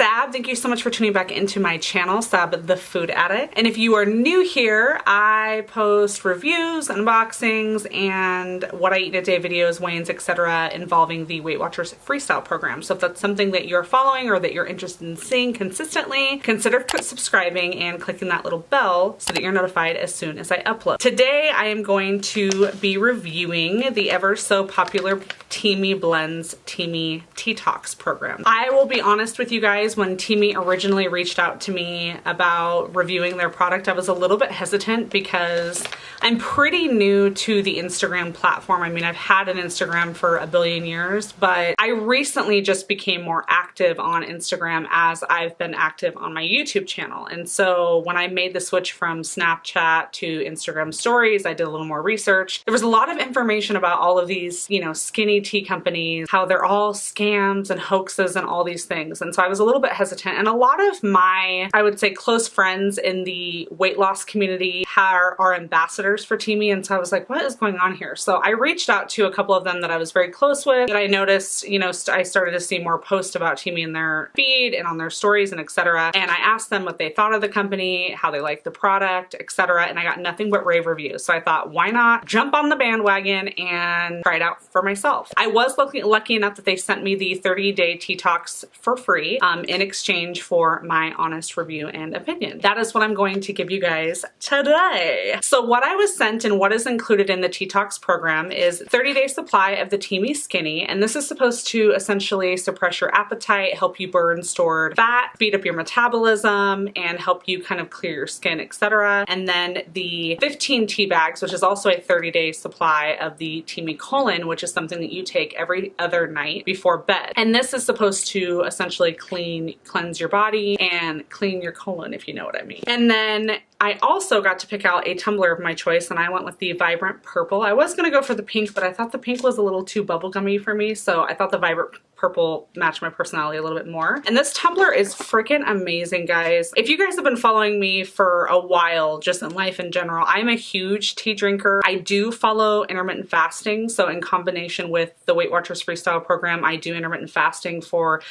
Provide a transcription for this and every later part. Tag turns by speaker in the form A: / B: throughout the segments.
A: Sab. Thank you so much for tuning back into my channel, Sab the Food Addict. And if you are new here, I post reviews, unboxings, and what I eat in a day videos, weigh-ins, etc. involving the Weight Watchers Freestyle program. So if that's something that you're following or that you're interested in seeing consistently, consider subscribing and clicking that little bell so that you're notified as soon as I upload. Today I am going to be reviewing the ever so popular Teami Blends Teami Detox program. I will be honest with you guys, when Teami originally reached out to me about reviewing their product, I was a little bit hesitant because I'm pretty new to the Instagram platform. I mean, I've had an Instagram for a billion years, but I recently just became more active on Instagram as I've been active on my YouTube channel. And so when I made the switch from Snapchat to Instagram stories, I did a little more research. There was a lot of information about all of these, you know, skinny tea companies, how they're all scams and hoaxes and all these things. And so I was a little bit hesitant. And a lot of my, I would say, close friends in the weight loss community are ambassadors for Teami. And so I was like, what is going on here? So I reached out to a couple of them that I was very close with, that I noticed, you know, I started to see more posts about Teami in their feed and on their stories and etc. And I asked them what they thought of the company, how they liked the product, etc. And I got nothing but rave reviews. So I thought, why not jump on the bandwagon and try it out for myself? I was lucky enough that they sent me the 30-day detox for free in exchange for my honest review and opinion. That is what I'm going to give you guys today. So what I was sent and what is included in the detox program is 30-day supply of the Teami Skinny, and this is supposed to essentially suppress your appetite, help you burn stored fat, speed up your metabolism, and help you kind of clear your skin, etc. And then the 15 tea bags, which is also a 30-day supply of the Teami Colon, which is something that you take every other night before bed. And this is supposed to essentially cleanse your body and clean your colon, if you know what I mean. And then I also got to pick out a tumbler of my choice, and I went with the vibrant purple. I was gonna go for the pink, but I thought the pink was a little too bubblegummy for me, so I thought the vibrant purple matched my personality a little bit more. And this tumbler is freaking amazing, guys. If you guys have been following me for a while, just in life in general, I'm a huge tea drinker. I do follow intermittent fasting, so in combination with the Weight Watchers Freestyle program, I do intermittent fasting for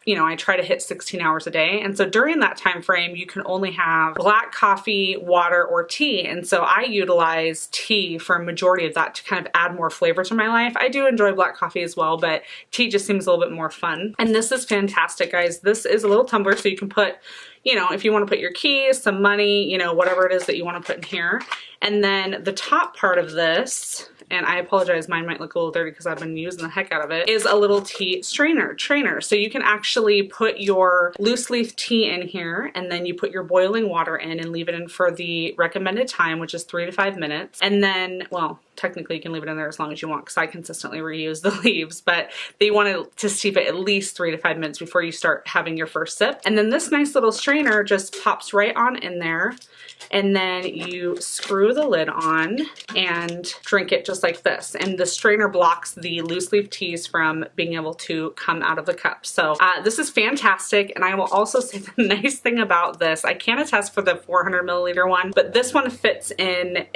A: you know, I try to hit 16 hours a day. And so during that time frame, you can only have black coffee, water, or tea. And so I utilize tea for a majority of that to kind of add more flavor to my life. I do enjoy black coffee as well, but tea just seems a little bit more fun. And this is fantastic, guys. This is a little tumbler, so you can put, you know, if you want to put your keys, some money, you know, whatever it is that you want to put in here. And then the top part of this, and I apologize, mine might look a little dirty because I've been using the heck out of it, is a little tea trainer. So you can actually put your loose leaf tea in here, and then you put your boiling water in and leave it in for the recommended time, which is 3 to 5 minutes. And then, well, technically you can leave it in there as long as you want because I consistently reuse the leaves, but they want to steep it at least 3 to 5 minutes before you start having your first sip. And then this nice little strainer just pops right on in there, and then you screw the lid on and drink it just like this. And the strainer blocks the loose leaf teas from being able to come out of the cup. So this is fantastic. And I will also say the nice thing about this, I can't attest for the 400 milliliter one, but this one fits in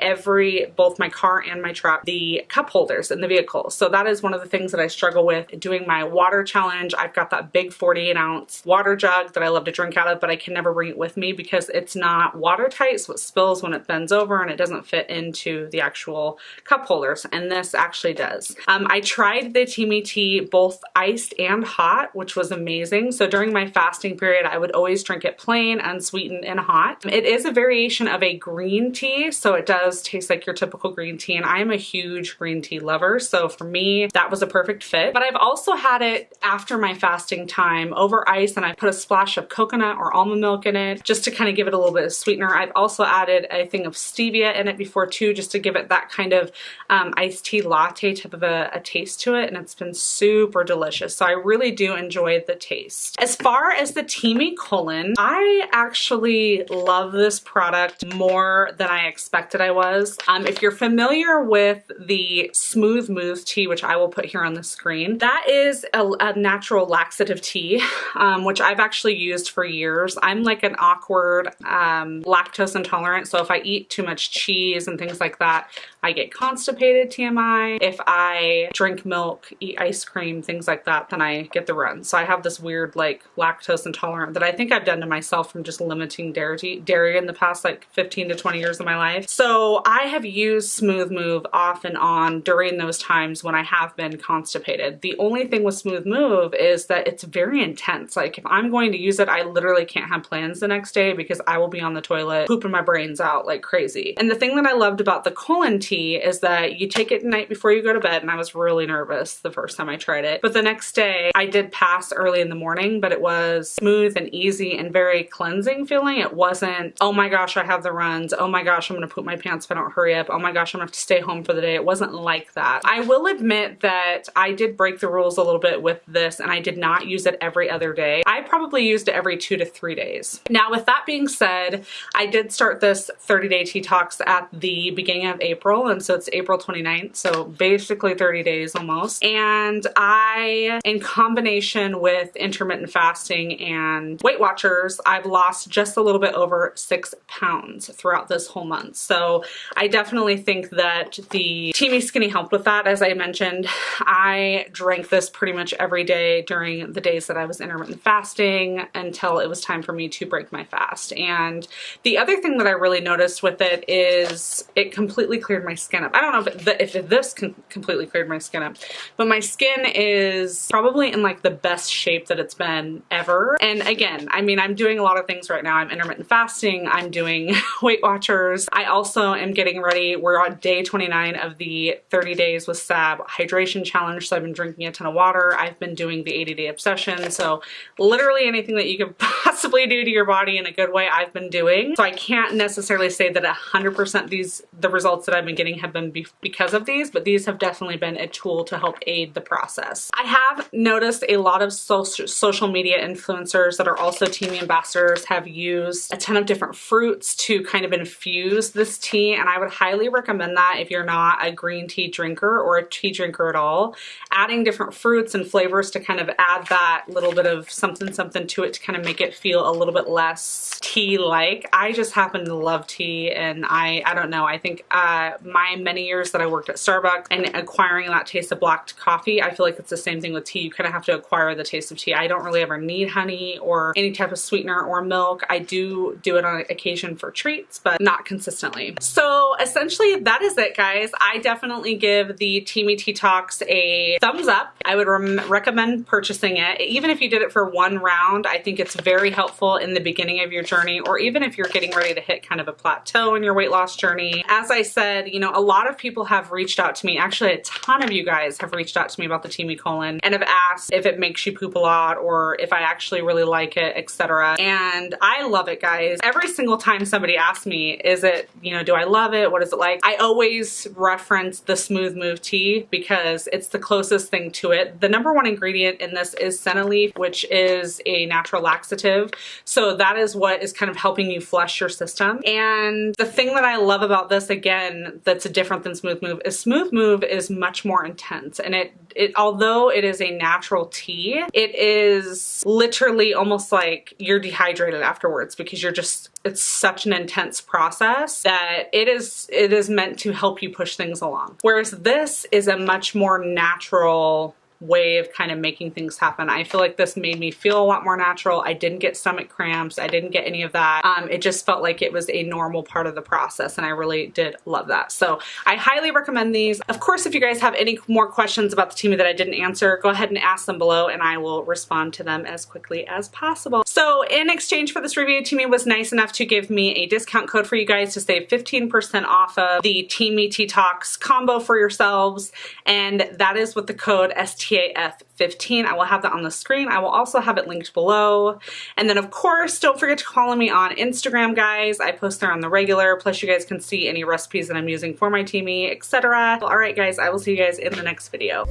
A: both my car and my truck, the cup holders in the vehicle. So that is one of the things that I struggle with doing my water challenge. I've got that big 48-ounce water jug that I love to drink out of, but I can never bring it with me because it's not watertight, so it spills when it bends over and it doesn't fit into the actual cup holders. And this actually does. I tried the Teami tea both iced and hot, which was amazing. So during my fasting period, I would always drink it plain, unsweetened, and hot. It is a variation of a green tea, so it does taste like your typical green tea, and I'm a huge green tea lover, so for me, that was a perfect fit. But I've also had it after my fasting time over ice, and I put a splash of coconut or almond milk in it just to kind of give it a little bit of sweetener. I've also added a thing of stevia in it before too, just to give it that kind of iced tea latte type of a taste to it, and it's been super delicious. So I really do enjoy the taste. As far as the Teami Colon, I actually love this product more than I expected I was. If you're familiar with the Smooth Move tea, which I will put here on the screen, that is a natural laxative tea, which I've actually used for years. I'm like an awkward lactose intolerant, so if I eat too much cheese and things like that, I get constipated, TMI. If I drink milk, eat ice cream, things like that, then I get the runs. So I have this weird like lactose intolerant that I think I've done to myself from just limiting dairy in the past like 15 to 20 years of my life. So I have used Smooth Move off and on during those times when I have been constipated. The only thing with Smooth Move is that it's very intense. Like if I'm going to use it, I literally can't have plans the next day because I will be on the toilet pooping my brains out like crazy. And the thing that I loved about the colon tea is that you take it at night before you go to bed, and I was really nervous the first time I tried it. But the next day I did pass early in the morning, but it was smooth and easy and very cleansing feeling. It wasn't, oh my gosh, I have the runs. Oh my gosh, I'm gonna poop my pants if I don't hurry up. Oh my gosh, I'm gonna have to stay home for the day. It wasn't like that. I will admit that I did break the rules a little bit with this, and I did not use it every other day. I probably used it every 2 to 3 days. Now, with that being said, I did start this 30-day detox at the beginning of April, and so it's April 29th, so basically 30 days almost. And I, in combination with intermittent fasting and Weight Watchers, I've lost just a little bit over 6 pounds throughout this whole month. So I definitely think that the Teami Skinny helped with that. As I mentioned, I drank this pretty much every day during the days that I was intermittent fasting until it was time for me to break my fast. And the other thing that I really noticed with it is it completely cleared my skin up. I don't know if this completely cleared my skin up, but my skin is probably in like the best shape that it's been ever. And again, I mean, I'm doing a lot of things right now. I'm intermittent fasting, I'm doing Weight Watchers. I also am getting ready. We're on day 29 of the 30 days with SAB hydration challenge. So I've been drinking a ton of water. I've been doing the 80-day obsession. So literally anything that you could possibly do to your body in a good way, I've been doing. So I can't necessarily say that 100% the results that I've been getting have been because of these, but these have definitely been a tool to help aid the process. I have noticed a lot of social media influencers that are also Teami ambassadors have used a ton of different fruits to kind of infuse this tea, and I would highly recommend that if you're not a green tea drinker or a tea drinker at all. Adding different fruits and flavors to kind of add that little bit of something to it to kind of make it feel a little bit less tea-like. I just happen to love tea, and I don't know, I think my many years that I worked at Starbucks and acquiring that taste of black coffee, I feel like it's the same thing with tea. You kind of have to acquire the taste of tea. I don't really ever need honey or any type of sweetener or milk. I do it on occasion for treats, but not consistently. So essentially that is it, guys. I definitely give the Teami Detox a thumbs up. I would recommend purchasing it. Even if you did it for one round, I think it's very helpful in the beginning of your journey, or even if you're getting ready to hit kind of a plateau in your weight loss journey. As I said, you know, a lot of people have reached out to me. Actually, a ton of you guys have reached out to me about the Teami colon and have asked if it makes you poop a lot or if I actually really like it, etc. And I love it, guys. Every single time somebody asks me, is it, you know, do I love it? What is it like? I always reference the Smooth Move tea because it's the closest thing to it. The #1 ingredient in this is senna leaf, which is a natural laxative. So that is what is kind of helping you flush your system. And the thing that I love about this, again, that's different than Smooth Move is much more intense. And although it is a natural tea, it is literally almost like you're dehydrated afterwards because it's such an intense process that it is meant to help you push things along. Whereas this is a much more natural way of kind of making things happen. I feel like this made me feel a lot more natural. I didn't get stomach cramps. I didn't get any of that. It just felt like it was a normal part of the process, and I really did love that. So I highly recommend these. Of course, if you guys have any more questions about the Teami that I didn't answer, go ahead and ask them below and I will respond to them as quickly as possible. So in exchange for this review, Teami was nice enough to give me a discount code for you guys to save 15% off of the Teami Detox combo for yourselves, and that is with the code STAF15. I will have that on the screen. I will also have it linked below. And then of course, don't forget to follow me on Instagram, guys. I post there on the regular, plus you guys can see any recipes that I'm using for my Teami, etc. All right, guys, I will see you guys in the next video.